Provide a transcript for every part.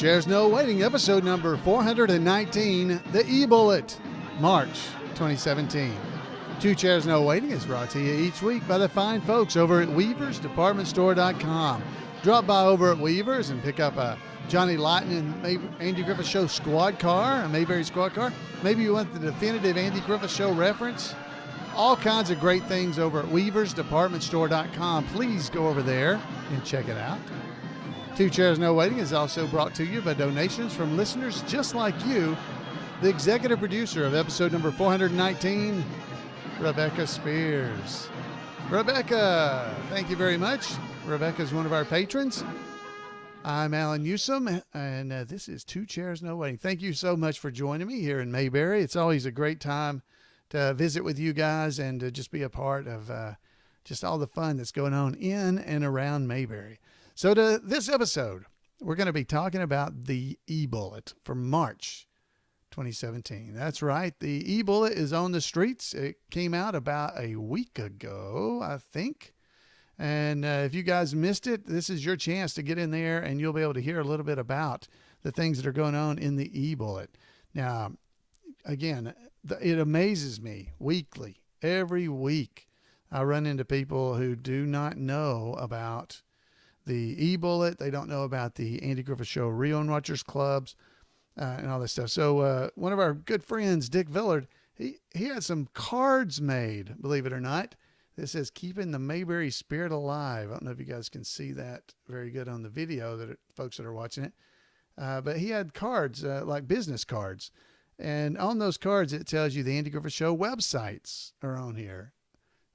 Chairs No Waiting, episode number 419, the eBullet, March 2017. Two Chairs No Waiting is brought to you each week by the fine folks over at weaversdepartmentstore.com. Drop by over at Weavers and pick up a Johnny Lawton and Andy Griffith Show squad car, a Mayberry squad car. Maybe you want the definitive Andy Griffith Show reference. All kinds of great things over at weaversdepartmentstore.com. Please go over there and check it out. Two Chairs No Waiting is also brought to you by donations from listeners just like you. The executive producer of episode number 419, Rebecca Spears. Rebecca, thank you very much. Rebecca is one of our patrons. I'm Alan Newsom, and this is Two Chairs No Waiting. Thank you so much for joining me here in Mayberry. It's always a great time to visit with you guys and to just be a part of just all the fun that's going on in and around Mayberry. So to this episode, we're going to be talking about the eBullet for March 2017. That's right. The eBullet is on the streets. It came out about a week ago, I think. And if you guys missed it, this is your chance to get in there and you'll be able to hear a little bit about the things that are going on in the eBullet. Now, again, it amazes me weekly. Every week, I run into people who do not know about the eBullet. They don't know about the Andy Griffith Show Rerun Watchers Clubs and all this stuff. So one of our good friends, Dick Villard, he had some cards made, believe it or not. This says, keeping the Mayberry spirit alive. I don't know if you guys can see that very good on the video, folks that are watching it. But he had cards, like business cards. And on those cards, it tells you the Andy Griffith Show websites are on here.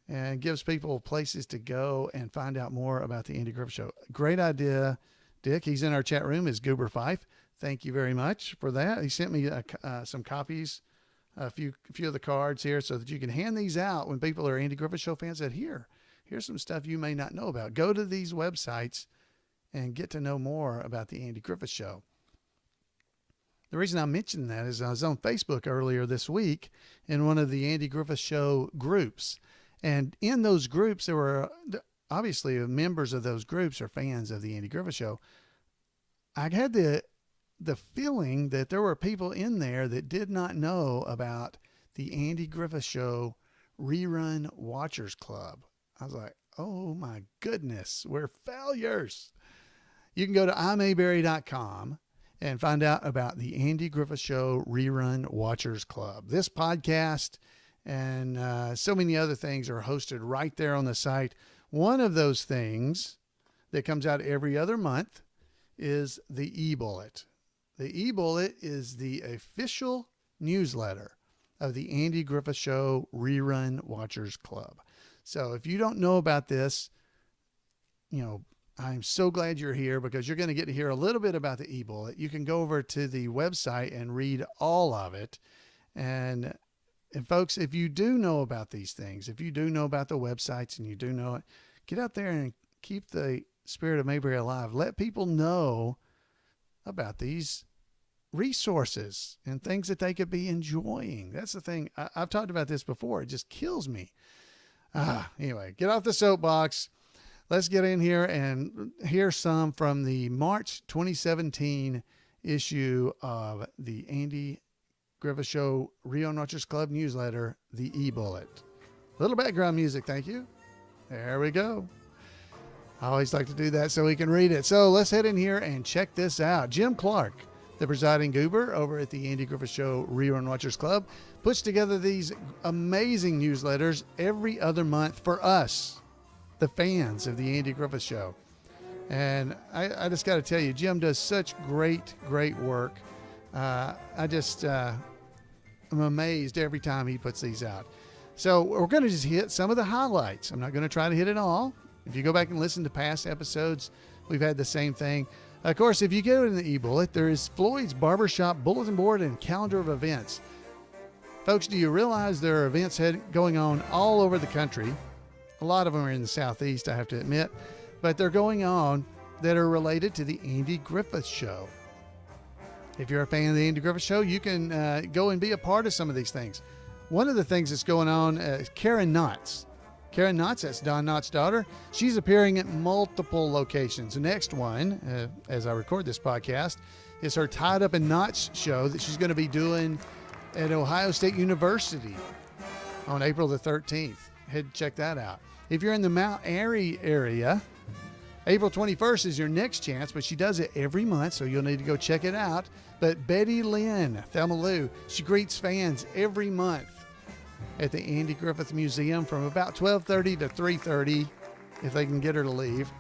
And gives people places to go and find out more about the Andy Griffith Show. Great idea, Dick. He's in our chat room, is Goober Fife. Thank you very much for that. He sent me some copies, a few of the cards here so that you can hand these out when people are Andy Griffith Show fans. That here's some stuff you may not know about. Go to these websites and get to know more about the Andy Griffith Show. The reason I mentioned that is I was on Facebook earlier this week in one of the Andy Griffith Show groups. And in those groups, there were obviously members of those groups are fans of the Andy Griffith Show. I had the feeling that there were people in there that did not know about the Andy Griffith Show Rerun Watchers Club. I was like, oh my goodness, we're failures. You can go to imayberry.com and find out about the Andy Griffith Show Rerun Watchers Club. This podcast and so many other things are hosted right there on the site. One of those things that comes out every other month is the eBullet. The eBullet is the official newsletter of the Andy Griffith Show Rerun Watchers Club. So if you don't know about this, I'm so glad you're here because you're going to get to hear a little bit about the eBullet. You can go over to the website and read all of it. And folks, if you do know about these things, if you do know about the websites and you do know it, get out there and keep the spirit of Mayberry alive. Let people know about these resources and things that they could be enjoying. That's the thing. I've talked about this before. It just kills me. Anyway, get off the soapbox. Let's get in here and hear some from the March 2017 issue of the Andy Griffith Show Rerun Watchers Club newsletter, the eBullet. A little background music, thank you. There we go. I always like to do that so we can read it. So let's head in here and check this out. Jim Clark, the Presiding Goober over at the Andy Griffith Show Rerun Watchers Club, puts together these amazing newsletters every other month for us, the fans of the Andy Griffith Show. And I just got to tell you, Jim does such great work. I'm amazed every time he puts these out. So we're going to just hit some of the highlights. I'm not going to try to hit it all. If you go back and listen to past episodes, we've had the same thing. Of course, if you go in the eBullet, there is Floyd's Barbershop Bulletin Board and calendar of events. Folks, do you realize there are events going on all over the country? A lot of them are in the Southeast, I have to admit, but they're going on that are related to the Andy Griffith Show. If you're a fan of the Andy Griffith Show, you can go and be a part of some of these things. One of the things that's going on is Karen Knotts. Karen Knotts, that's Don Knott's daughter. She's appearing at multiple locations. The next one, as I record this podcast, is her Tied Up in Knots show that she's going to be doing at Ohio State University on April the 13th. Head and check that out. If you're in the Mount Airy area, April 21st is your next chance, but she does it every month, so you'll need to go check it out. But Betty Lynn, Thelma Lou, she greets fans every month at the Andy Griffith Museum from about 12:30 to 3:30, if they can get her to leave.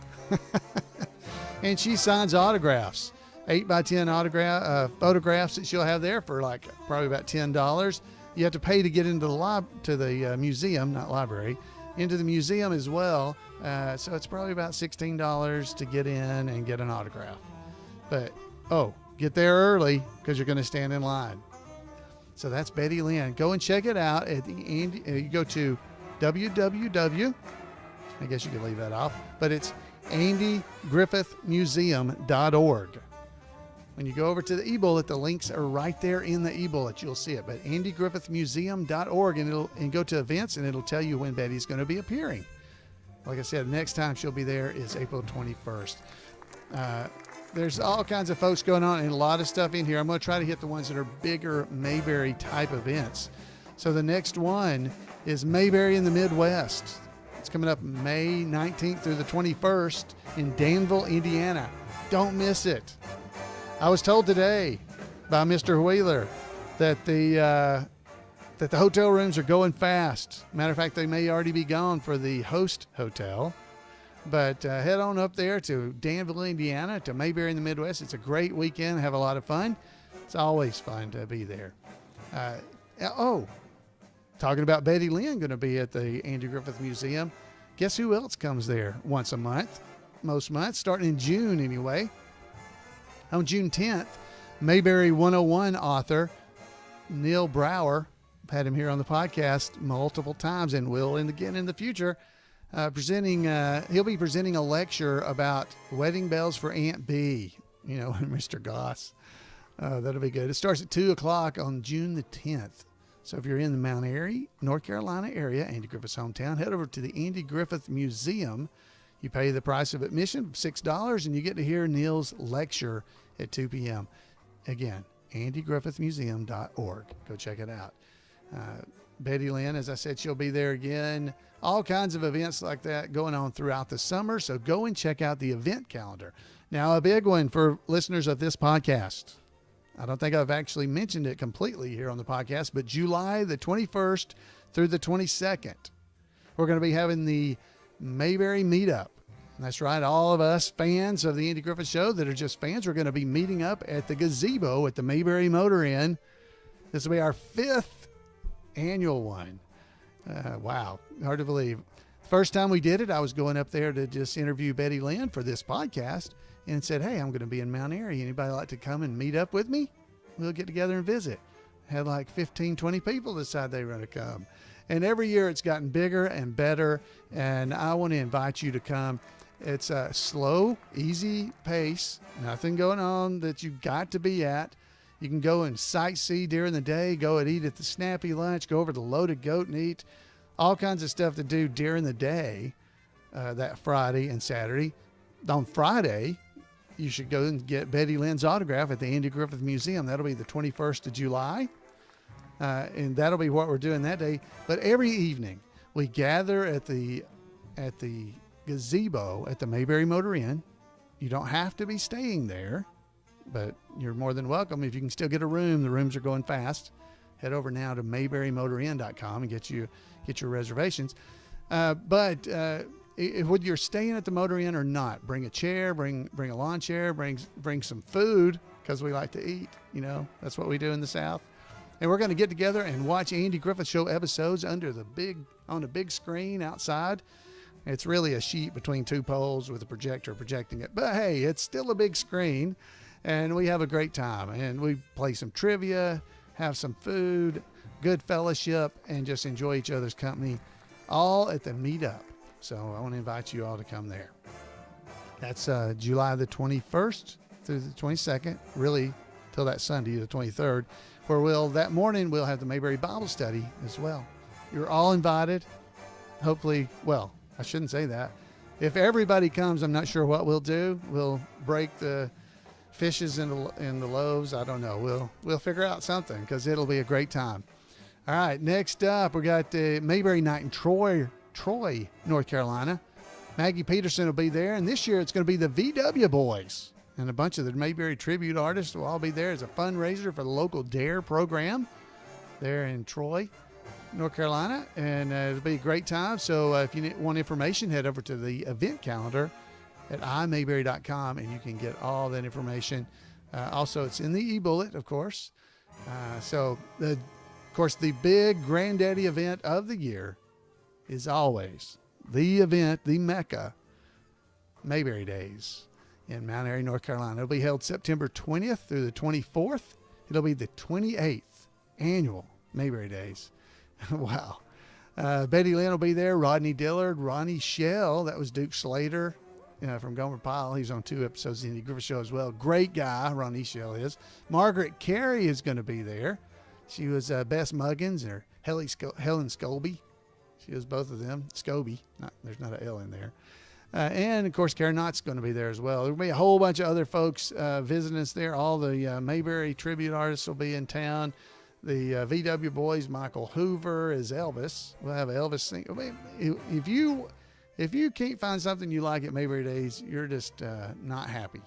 And she signs autographs, 8x10 photographs that she'll have there for like probably about $10. You have to pay to get into the museum, not library, into the museum as well. So it's probably about $16 to get in and get an autograph. But, get there early because you're going to stand in line. So that's Betty Lynn. Go and check it out at the Andy. You go to www. I guess you could leave that off, but it's andygriffithmuseum.org. When you go over to the eBullet, the links are right there in the eBullet. You'll see it. But andygriffithmuseum.org, and go to events, and it'll tell you when Betty's going to be appearing. Like I said, the next time she'll be there is April 21st. There's all kinds of folks going on and a lot of stuff in here. I'm going to try to hit the ones that are bigger Mayberry type events. So the next one is Mayberry in the Midwest. It's coming up May 19th through the 21st in Danville, Indiana. Don't miss it. I was told today by Mr. Wheeler that the hotel rooms are going fast. Matter of fact, they may already be gone for the host hotel. But head on up there to Danville, Indiana, to Mayberry in the Midwest. It's a great weekend. Have a lot of fun. It's always fun to be there. Talking about Betty Lynn going to be at the Andy Griffith Museum. Guess who else comes there once a month? Most months, starting in June anyway. On June 10th, Mayberry 101 author Neil Brower, had him here on the podcast multiple times and will again in the future, he'll be presenting a lecture about wedding bells for Aunt Bee, Mr. Goss. That'll be good. It starts at 2 o'clock on June the 10th. So if you're in the Mount Airy, North Carolina area, Andy Griffith's hometown, head over to the Andy Griffith Museum. You pay the price of admission, $6, and you get to hear Neil's lecture at 2 p.m. Again, andygriffithmuseum.org. Go check it out. Betty Lynn, as I said, she'll be there again. All kinds of events like that going on throughout the summer. So go and check out the event calendar. Now, a big one for listeners of this podcast. I don't think I've actually mentioned it completely here on the podcast, but July the 21st through the 22nd, we're going to be having the Mayberry Meetup. That's right. All of us fans of the Andy Griffith Show that are just fans, we're going to be meeting up at the gazebo at the Mayberry Motor Inn. This will be our 5th annual one. Wow. Hard to believe. First time we did it, I was going up there to just interview Betty Lynn for this podcast and said, hey, I'm going to be in Mount Airy. Anybody like to come and meet up with me? We'll get together and visit. Had like 15, 20 people decide they were going to come. And every year it's gotten bigger and better. And I want to invite you to come. It's a slow, easy pace. Nothing going on that you've got to be at. You can go and sightsee during the day, go and eat at the Snappy Lunch, go over to Loaded Goat and eat. All kinds of stuff to do during the day, that Friday and Saturday. On Friday, you should go and get Betty Lynn's autograph at the Andy Griffith Museum. That'll be the 21st of July. And that'll be what we're doing that day. But every evening, we gather at the gazebo at the Mayberry Motor Inn. You don't have to be staying there, but you're more than welcome. If you can still get a room, the rooms are going fast. Head over now to mayberrymotorinn.com and get your reservations. But whether you're staying at the Motor Inn or not, bring a chair, bring a lawn chair, bring some food, because we like to eat. That's what we do in the South. And we're going to get together and watch Andy Griffith Show episodes on the big screen outside. It's really a sheet between two poles with a projector projecting it. But hey, it's still a big screen, and we have a great time. And we play some trivia, have some food, good fellowship, and just enjoy each other's company, all at the meetup. So I want to invite you all to come there. That's July the 21st through the 22nd, really till that Sunday, the 23rd, where that morning we'll have the Mayberry Bible study as well. You're all invited. Hopefully, well, I shouldn't say that. If everybody comes, I'm not sure what we'll do. We'll break the fishes in the loaves. I don't know. We'll figure out something because it'll be a great time. All right, next up we got Mayberry Night in Troy, North Carolina. Maggie Peterson will be there, and this year it's going to be the VW Boys, and a bunch of the Mayberry tribute artists will all be there as a fundraiser for the local DARE program there in Troy, North Carolina, and it'll be a great time. So if you want information, head over to the event calendar at imayberry.com, and you can get all that information. Also, it's in the eBullet, of course. Of course, the big granddaddy event of the year is always the event, the Mecca, Mayberry Days in Mount Airy, North Carolina. It'll be held September 20th through the 24th. It'll be the 28th annual Mayberry Days. Wow. Betty Lynn will be there. Rodney Dillard, Ronnie Shell. That was Duke Slater from Gomer Pyle. He's on 2 episodes of the Griffith Show as well. Great guy, Ronnie Shell is. Margaret Carey is going to be there. She was Bess Muggins or Helen Scobie. She was both of them. Scobie. There's not an L in there. And, of course, Karen Knott's going to be there as well. There will be a whole bunch of other folks visiting us there. All the Mayberry tribute artists will be in town. The VW Boys, Michael Hoover is Elvis. We'll have Elvis sing. I mean, if you can't find something you like at Mayberry Days, you're just not happy.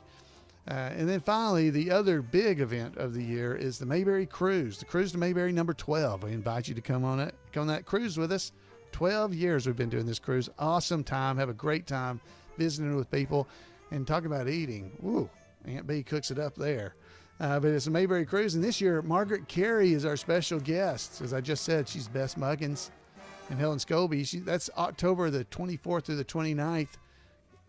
And then finally, the other big event of the year is the Mayberry Cruise. The Cruise to Mayberry number 12. We invite you to come on that cruise with us. 12 years we've been doing this cruise. Awesome time. Have a great time visiting with people and talk about eating. Woo, Aunt B cooks it up there. But it's a Mayberry Cruise, and this year Margaret Carey is our special guest. As I just said, she's Bess Muggins and Helen Scobie. That's October the 24th through the 29th.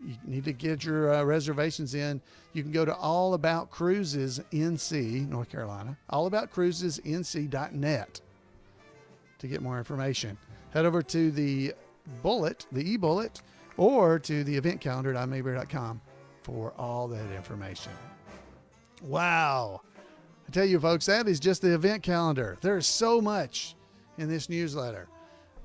You need to get your reservations in. You can go to All About Cruises NC, North Carolina, allaboutcruisesnc.net to get more information. Head over to the eBullet, or to the event calendar at imayberry.com for all that information. Wow. I tell you, folks, that is just the event calendar. There's so much in this newsletter.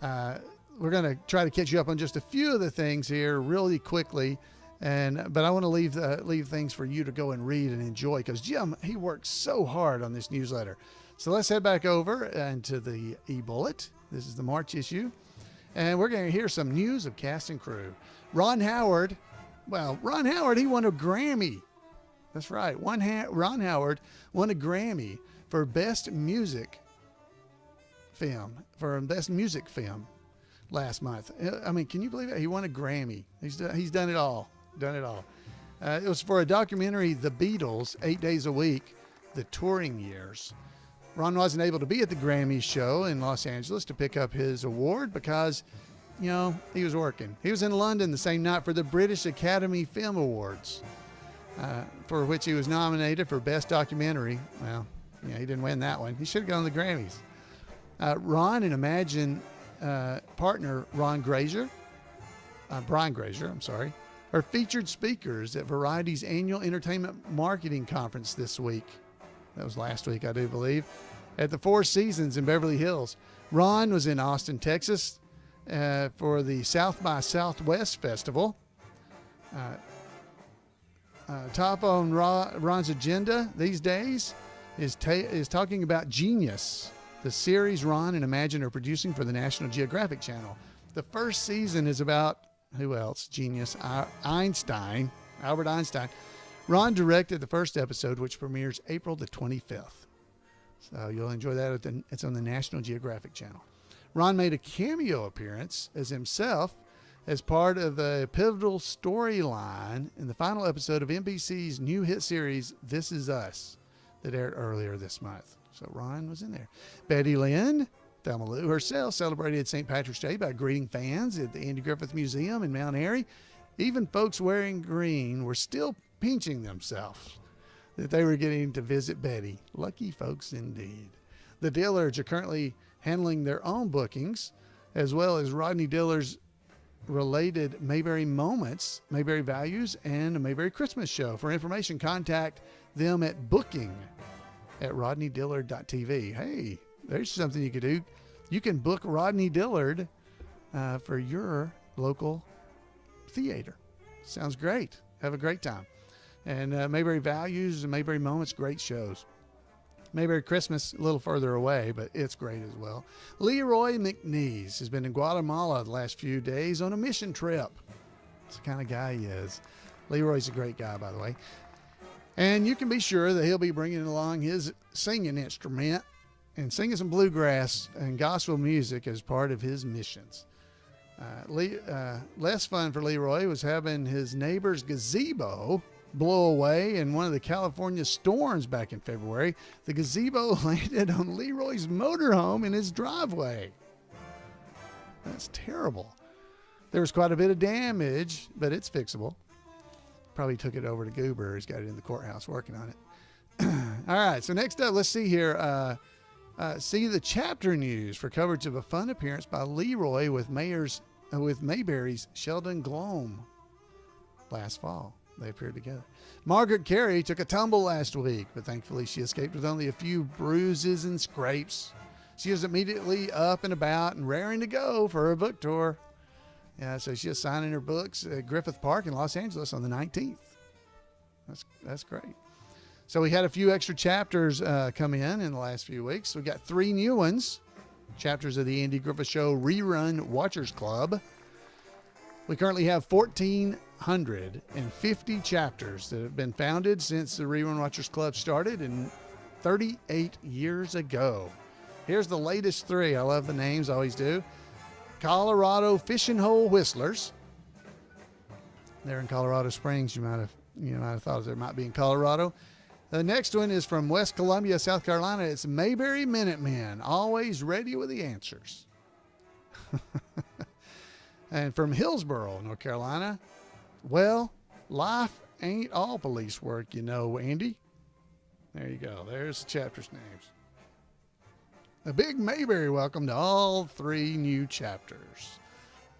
We're going to try to catch you up on just a few of the things here really quickly. But I want to leave things for you to go and read and enjoy, because Jim, he works so hard on this newsletter. So let's head back over into the eBullet. This is the March issue. And we're going to hear some news of cast and crew. Ron Howard, he won a Grammy. That's right. Ron Howard won a Grammy for Best Music Film, last month. I mean, can you believe it? He won a Grammy. He's done it all. It was for a documentary, The Beatles, 8 days a week, the touring years. Ron wasn't able to be at the Grammy show in Los Angeles to pick up his award because, he was working. He was in London the same night for the British Academy Film Awards, for which he was nominated for Best Documentary. Well, he didn't win that one. He should have gone to the Grammys. Ron and Imagine partner Brian Grazer, are featured speakers at Variety's annual entertainment marketing conference this week. That was last week, I do believe, at the Four Seasons in Beverly Hills. Ron was in Austin, Texas, for the South by Southwest Festival. Top on Ron's agenda these days is talking about Genius, the series Ron and Imagine are producing for the National Geographic Channel. The first season is about, who else? Genius, Albert Einstein. Ron directed the first episode, which premieres April the 25th. So you'll enjoy that. It's on the National Geographic Channel. Ron made a cameo appearance as himself as part of a pivotal storyline in the final episode of NBC's new hit series, This Is Us, that aired earlier this month. So Ron was in there. Betty Lynn, Thelma Lou herself, celebrated St. Patrick's Day by greeting fans at the Andy Griffith Museum in Mount Airy. Even folks wearing green were still pinching themselves that they were getting to visit Betty. Lucky folks indeed. The Dillards are currently handling their own bookings, as well as Rodney Dillard's related Mayberry Moments, Mayberry Values, and a Mayberry Christmas Show. For information, contact them at booking@rodneydillard.tv. Hey, there's something you could do. You can book Rodney Dillard for your local theater. Sounds great. Have a great time. And Mayberry Values and Mayberry Moments, great shows. Mayberry Christmas, a little further away, but it's great as well. Leroy McNeese has been in Guatemala the last few days on a mission trip. That's the kind of guy he is. Leroy's a great guy, by the way. And you can be sure that he'll be bringing along his singing instrument and singing some bluegrass and gospel music as part of his missions. Less fun for Leroy was having his neighbor's gazebo blow away in one of the California storms back in February. The gazebo landed on Leroy's motorhome in his driveway. That's terrible. There was quite a bit of damage, but it's fixable. Probably took it over to Goober. He's got it in the courthouse working on it. All right, so next up, let's see here. See the chapter news for coverage of a fun appearance by Leroy with Mayberry's Sheldon Glome last fall. They appeared together. Margaret Carey took a tumble last week, but thankfully she escaped with only a few bruises and scrapes. She was immediately up and about and raring to go for her book tour. Yeah, so she's signing her books at Griffith Park in Los Angeles on the 19th. That's great. So we had a few extra chapters come in the last few weeks. We got 3 new ones, chapters of the Andy Griffith Show Rerun Watchers Club. We currently have 1,450 chapters that have been founded since the Rerun Watchers Club started in 38 years ago. Here's the latest 3. I love the names, always do. Colorado Fishing Hole Whistlers. They're in Colorado Springs. You might have thought there might be in Colorado. The next one is from West Columbia, South Carolina. It's Mayberry Minutemen, always ready with the answers. And from Hillsboro, North Carolina, well, life ain't all police work, you know, Andy. There you go. There's the chapters' names. A big Mayberry welcome to all 3 new chapters.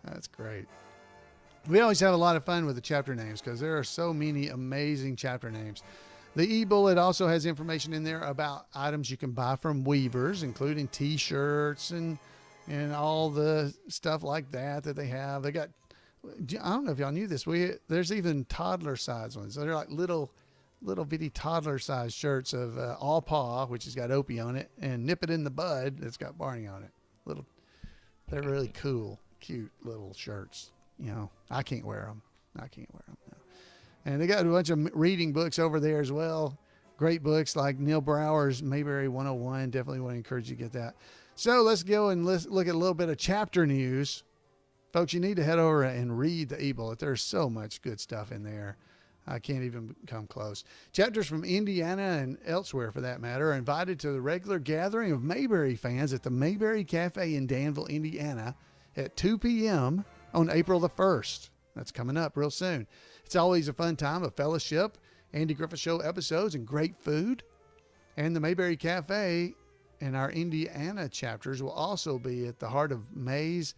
That's great. We always have a lot of fun with the chapter names because there are so many amazing chapter names. The eBullet also has information in there about items you can buy from Weavers, including T-shirts and all the stuff like that they have. They got, I don't know if y'all knew this, there's even toddler size ones. They're like little bitty toddler size shirts of All Paw, which has got Opie on it, and Nip It in the Bud that's got Barney on it. They're really cool, cute little shirts. You know, I can't wear them. No. And they got a bunch of reading books over there as well. Great books like Neil Brower's Mayberry 101. Definitely want to encourage you to get that. So let's go and let's look at a little bit of chapter news. Folks, you need to head over and read the eBullet. There's so much good stuff in there. I can't even come close. Chapters from Indiana and elsewhere, for that matter, are invited to the regular gathering of Mayberry fans at the Mayberry Cafe in Danville, Indiana at 2 p.m. on April the 1st. That's coming up real soon. It's always a fun time of fellowship, Andy Griffith Show episodes, and great food. And the Mayberry Cafe and our Indiana chapters will also be at the heart of May's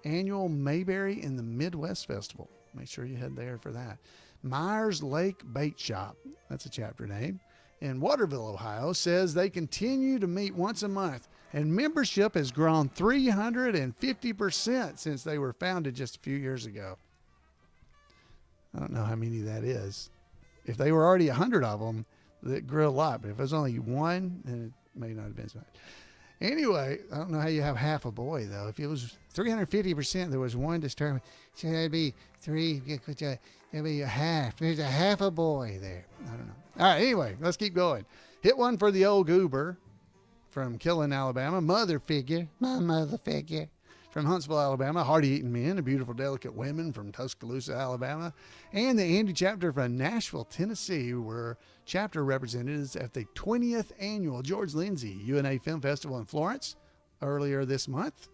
annual Mayberry in the Midwest Festival. Make sure you head there for that. Myers Lake Bait Shop, that's a chapter name, in Waterville, Ohio, says they continue to meet once a month, and membership has grown 350% since they were founded just a few years ago. I don't know how many that is. If they were already 100 of them, that grew a lot, but if there's only one, then it may not have been so much. Anyway, I don't know how you have half a boy, though. If it was 350%, there was one disturbance. So that'd be 3, that'd be a half. There's a half a boy there. I don't know. All right, anyway, let's keep going. Hit one for the old Goober from Killen, Alabama. Mother figure, my mother figure. From Huntsville, Alabama, hearty-eating men and beautiful, delicate women from Tuscaloosa, Alabama. And the Andy chapter from Nashville, Tennessee, were chapter representatives at the 20th annual George Lindsay UNA Film Festival in Florence earlier this month.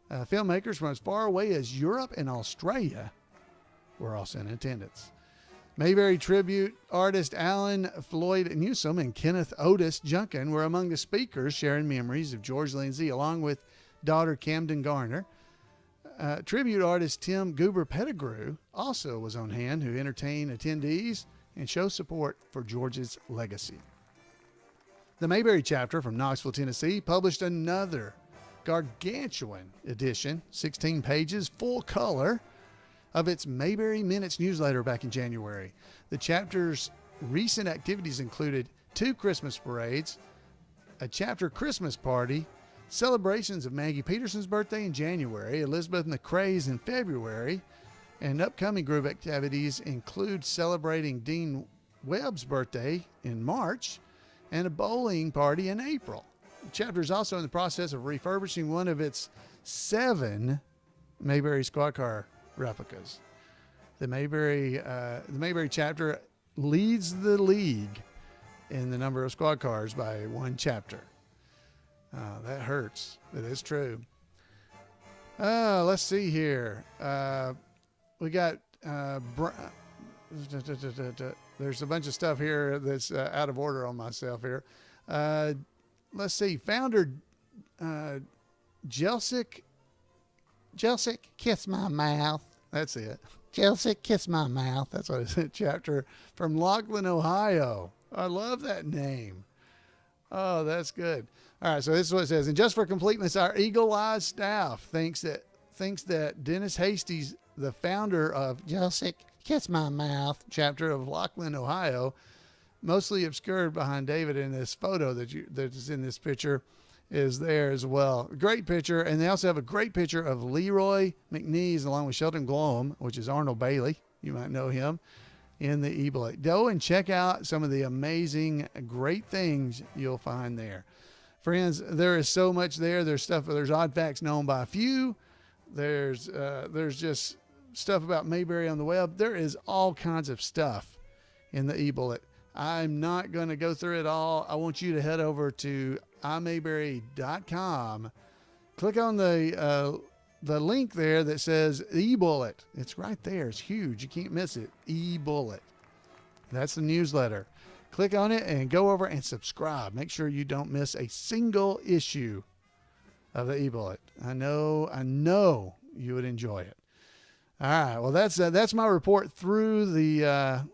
Filmmakers from as far away as Europe and Australia were also in attendance. Mayberry tribute artist Alan Floyd Newsom and Kenneth Otis Junkin were among the speakers sharing memories of George Lindsay, along with daughter Camden Garner. Tribute artist Tim Goober Pettigrew also was on hand, who entertained attendees and showed support for George's legacy. The Mayberry chapter from Knoxville, Tennessee published another gargantuan edition, 16 pages, full color, of its Mayberry Minutes newsletter back in January. The chapter's recent activities included 2 Christmas parades, a chapter Christmas party, celebrations of Maggie Peterson's birthday in January, Elizabeth McCrae's in February, and upcoming group activities include celebrating Dean Webb's birthday in March and a bowling party in April. The chapter is also in the process of refurbishing one of its 7 Mayberry squad car replicas. The Mayberry chapter leads the league in the number of squad cars by 1 chapter. That hurts, but it's true. Let's see here. We got there's a bunch of stuff here that's out of order on myself here. Let's see. Founder Jelsic, kiss my mouth. That's it. Jelsic, kiss my mouth. That's what it's a chapter from Laughlin, Ohio. I love that name. Oh, that's good. All right, so this is what it says. And just for completeness, our eagle-eyed staff thinks that Dennis Hastie's, the founder of Jelsic, kiss my mouth chapter of Laughlin, Ohio, mostly obscured behind David in this photo that is in this picture, is there as well. Great picture. And they also have a great picture of Leroy McNeese along with Sheldon Glom, which is Arnold Bailey. You might know him in the eBullet. Go and check out some of the amazing, great things you'll find there. Friends, there is so much there. There's odd facts known by a few. There's just stuff about Mayberry on the web. There is all kinds of stuff in the eBullet. I'm not going to go through it all. I want you to head over to imayberry.com. Click on the link there that says eBullet. It's right there. It's huge. You can't miss it. eBullet. That's the newsletter. Click on it and go over and subscribe. Make sure you don't miss a single issue of the eBullet. I know you would enjoy it. All right. Well, that's my report through the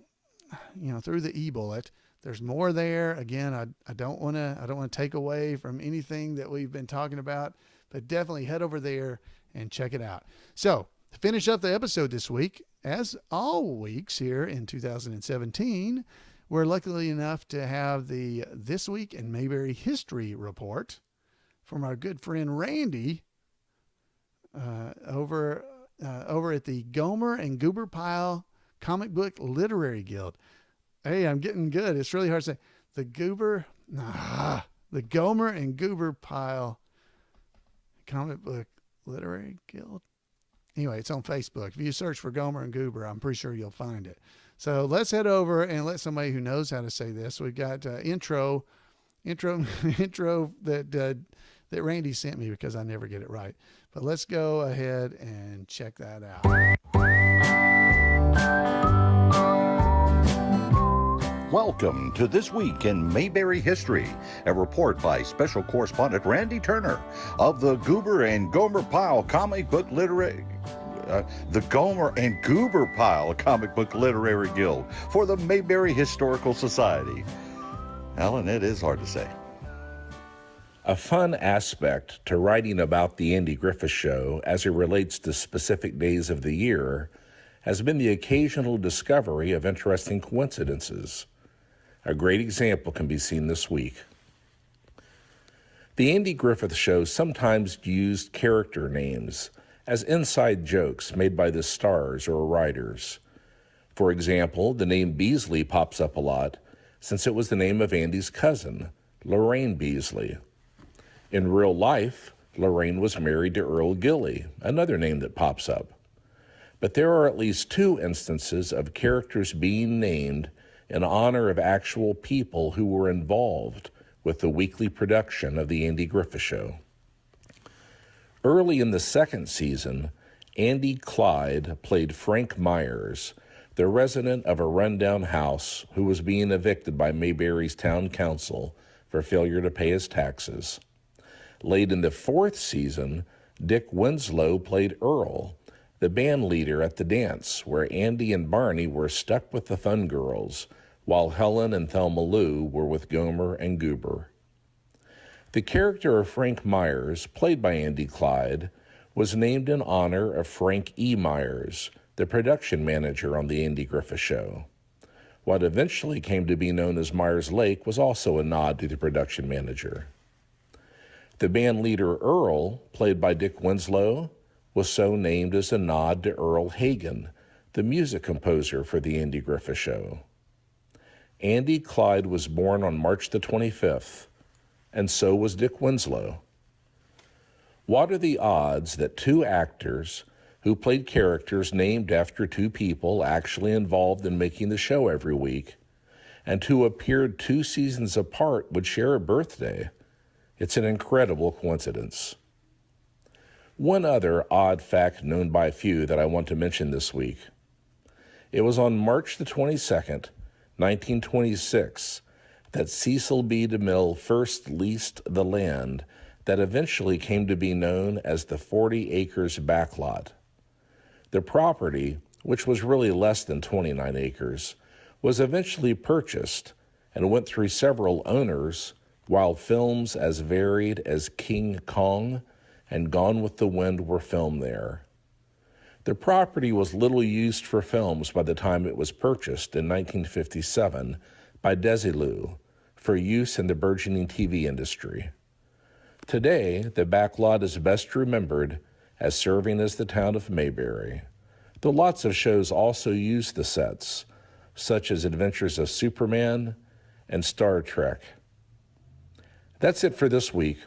through the eBullet. There's more there. Again, I don't want to take away from anything that we've been talking about, but definitely head over there and check it out. So, to finish up the episode this week, as all weeks here in 2017, we're lucky enough to have the This Week in Mayberry History report from our good friend Randy over at the Gomer and Goober Pile Comic Book Literary Guild. Hey, I'm getting good. It's really hard to say. The Gomer and Goober Pile Comic Book Literary Guild. Anyway, it's on Facebook. If you search for Gomer and Goober, I'm pretty sure you'll find it. So let's head over and let somebody who knows how to say this. We've got intro that Randy sent me because I never get it right. But let's go ahead and check that out. Welcome to This Week in Mayberry History, a report by Special Correspondent Randy Turner of the Goober and Gomer Pile Comic Book Literary... the Gomer and Goober Pile Comic Book Literary Guild for the Mayberry Historical Society. Alan, it is hard to say. A fun aspect to writing about the Andy Griffith Show as it relates to specific days of the year has been the occasional discovery of interesting coincidences. A great example can be seen this week. The Andy Griffith Show sometimes used character names as inside jokes made by the stars or writers. For example, the name Beasley pops up a lot since it was the name of Andy's cousin, Lorraine Beasley. In real life, Lorraine was married to Earl Gilly, another name that pops up. But there are at least 2 instances of characters being named in honor of actual people who were involved with the weekly production of the Andy Griffith Show. Early in the 2nd season, Andy Clyde played Frank Myers, the resident of a rundown house who was being evicted by Mayberry's town council for failure to pay his taxes. Late in the 4th season, Dick Winslow played Earl, the band leader at the dance where Andy and Barney were stuck with the Fun Girls, while Helen and Thelma Lou were with Gomer and Goober. The character of Frank Myers, played by Andy Clyde, was named in honor of Frank E. Myers, the production manager on The Andy Griffith Show. What eventually came to be known as Myers Lake was also a nod to the production manager. The band leader Earl, played by Dick Winslow, was so named as a nod to Earl Hagen, the music composer for The Andy Griffith Show. Andy Clyde was born on March the 25th, and so was Dick Winslow. What are the odds that two actors who played characters named after two people actually involved in making the show every week, and who appeared 2 seasons apart, would share a birthday? It's an incredible coincidence. One other odd fact known by few that I want to mention this week. It was on March the 22nd, 1926, that Cecil B. DeMille first leased the land that eventually came to be known as the 40 Acres Backlot. The property, which was really less than 29 acres, was eventually purchased and went through several owners, while films as varied as King Kong and Gone with the Wind were filmed there. The property was little used for films by the time it was purchased in 1957 by Desilu for use in the burgeoning TV industry. Today, the backlot is best remembered as serving as the town of Mayberry, though lots of shows also use the sets, such as Adventures of Superman and Star Trek. That's it for this week.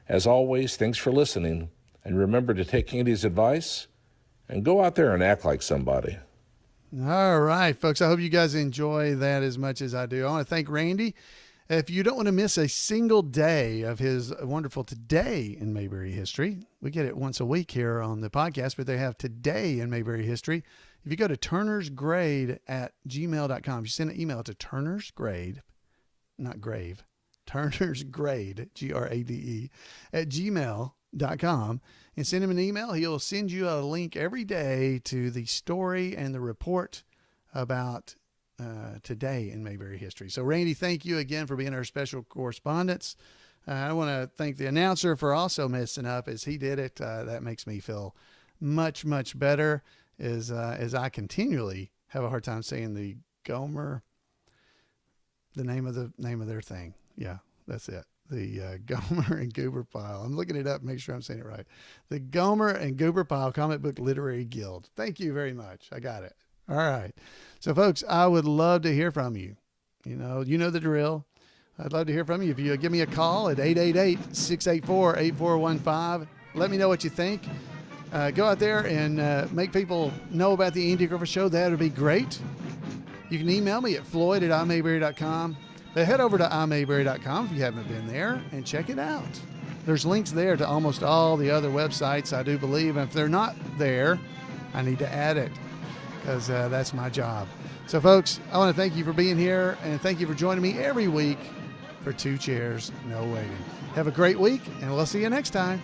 As always, thanks for listening, and remember to take Andy's advice and go out there and act like somebody. All right, folks, I hope you guys enjoy that as much as I do. I want to thank Randy. If you don't want to miss a single day of his wonderful Today in Mayberry History, we get it once a week here on the podcast, but they have Today in Mayberry History. If you go to turnersgrade@gmail.com, you send an email to turnersgrade, not grave, turnersgrade, Grade, @gmail.com, and send him an email. He'll send you a link every day to the story and the report about Today in Mayberry History. So, Randy, thank you again for being our special correspondent. I want to thank the announcer for also messing up as he did it. That makes me feel much, much better as I continually have a hard time saying the Gomer, the name of their thing. Yeah, that's it. The Gomer and Goober Pile. I'm looking it up, make sure I'm saying it right. The Gomer and Goober Pile Comic Book Literary Guild. Thank you very much. I got it. All right. So, folks, I would love to hear from you. You know the drill. I'd love to hear from you. If you give me a call at 888-684-8415, let me know what you think. Go out there and make people know about the Andy Griffith Show. That would be great. You can email me at floyd@imayberry.com. But head over to imayberry.com if you haven't been there and check it out. There's links there to almost all the other websites, I do believe. And if they're not there, I need to add it because that's my job. So, folks, I want to thank you for being here and thank you for joining me every week for Two Chairs, No Waiting. Have a great week, and we'll see you next time.